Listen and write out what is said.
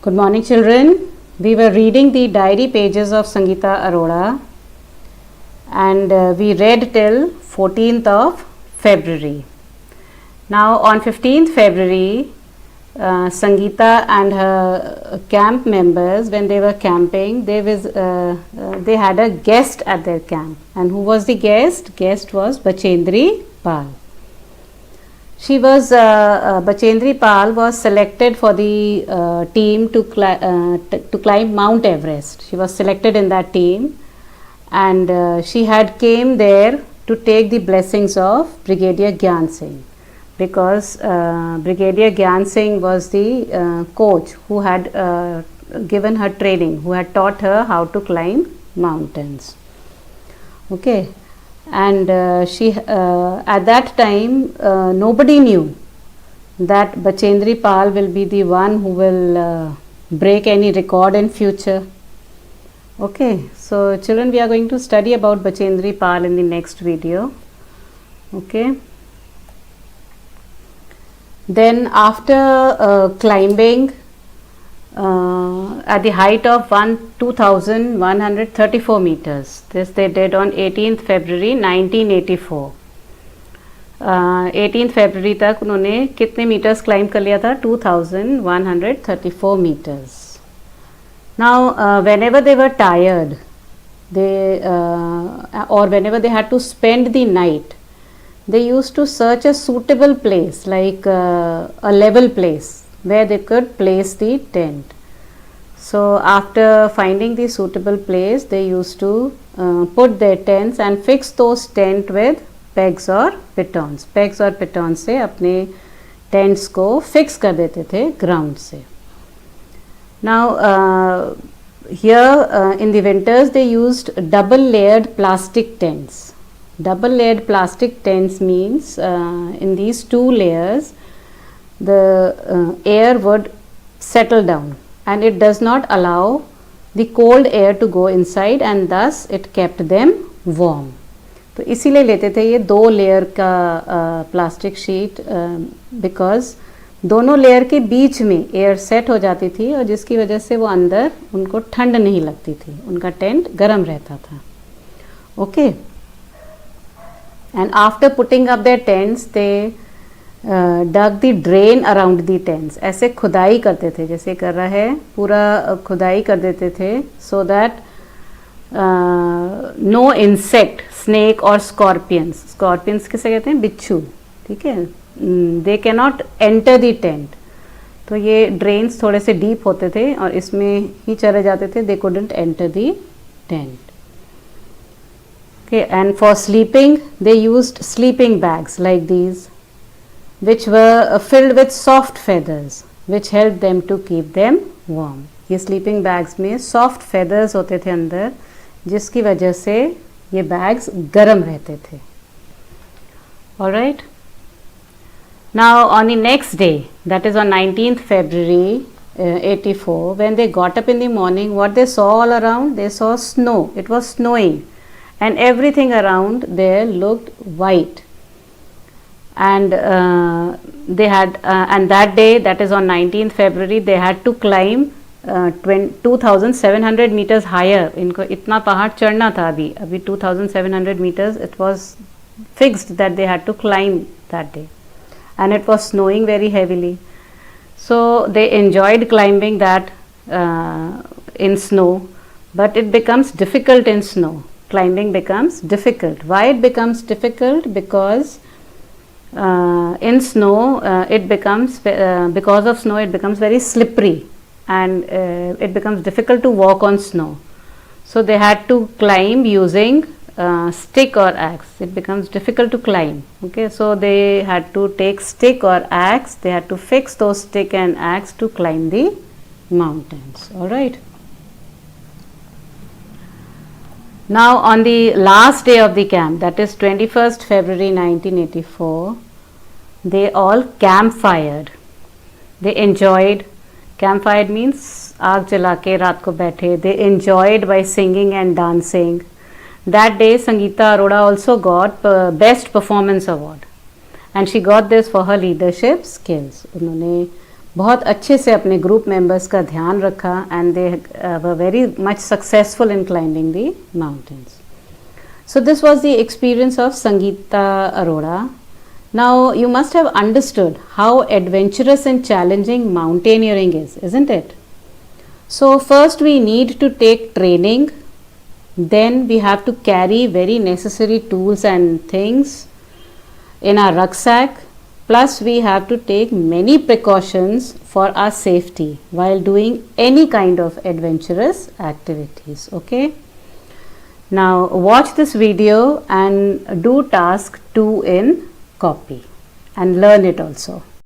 Good morning, children. We were reading the diary pages of Sangeeta Arora, and we read till 14th of February. Now on 15th February, Sangeeta and her camp members, when they were camping, they had a guest at their camp. And who was the guest? Guest was Bachendri Pal. Bachendri Pal was selected for the team to climb Mount Everest. She was selected in that team, and she had came there to take the blessings of Brigadier Gyan Singh, because Brigadier Gyan Singh was the coach who had given her training, who had taught her how to climb mountains. Okay. And at that time, nobody knew that Bachendri Pal will be the one who will break any record in future. Okay, so children, we are going to study about Bachendri Pal in the next video. Okay. Then after climbing at the height of 2,134 meters. This they did on 18th February 1984. 18th February तक उन्होंने कितने meters climb कर लिया था? 2,134 meters. Now whenever they were tired, or whenever they had to spend the night, they used to search a suitable place, like a level place, where they could place the tent. So after finding the suitable place, they used to put their tents and fix those tent with pegs or pitons. Pegs or pitons से अपने tents को fix कर देते थे ground से. Now here in the winters they used double layered plastic tents. Double layered plastic tents means in these two layers the air would settle down, and it does not allow the cold air to go inside, and thus it kept them warm. तो इसीलिए लेते थे ये दो layer का plastic sheet, because दोनों layer के बीच में एयर सेट हो जाती थी, और जिसकी वजह से वो अंदर उनको ठंड नहीं लगती थी, उनका टेंट गर्म रहता था. Okay. And after putting up their tents they dug the drain around the tents. ऐसे खुदाई करते थे, जैसे कर रहा है, पूरा खुदाई कर देते थे, so that no insect, snake और स्कॉर्पियंस. स्कॉर्पियंस किसे कहते हैं? बिच्छू. ठीक है. They can not enter the tent. तो ये ड्रेन्स थोड़े से डीप होते थे और इसमें ही चले जाते थे. They couldn't enter the tent. Okay, and for sleeping they used sleeping bags like these, which were filled with soft feathers, which helped them to keep them warm. ये sleeping bags में soft feathers होते थे अंदर, जिसकी वजह से ये bags गर्म रहते थे. All right. Now on the next day, that is on 19th February 84, when they got up in the morning, what they saw all around? They saw snow. It was snowing. And everything around there looked white, and they had and that day, that is on 19th February, they had to climb 2,700 meters higher. इनको इतना पहाड़ चढ़ना था. अभी 2,700 meters it was fixed that they had to climb that day, and it was snowing very heavily. So they enjoyed climbing that in snow, but it becomes difficult in snow. Climbing becomes difficult. Why it becomes difficult? Because in snow it becomes because of snow it becomes very slippery, and it becomes difficult to walk on snow. So they had to climb using stick or axe. It becomes difficult to climb. Okay, so they had to take stick or axe. They had to fix those stick and axe to climb the mountains. All right. Now on the last day of the camp, that is 21st February 1984, they all campfired. They enjoyed. Campfired means आग जला के रात को बैठे. They enjoyed by singing and dancing. That day Sangeeta Arora also got Best Performance Award, and she got this for her leadership skills. उन्होंने बहुत अच्छे से अपने ग्रुप मेंबर्स का ध्यान रखा and they were very much successful in climbing the mountains. So this was the experience of Sangeeta Arora. Now you must have understood how adventurous and challenging mountaineering is, isn't it? So first we need to take training, then we have to carry very necessary tools and things in our rucksack, plus we have to take many precautions for our safety while doing any kind of adventurous activities. Okay, now watch this video and do task 2 in copy and learn it also.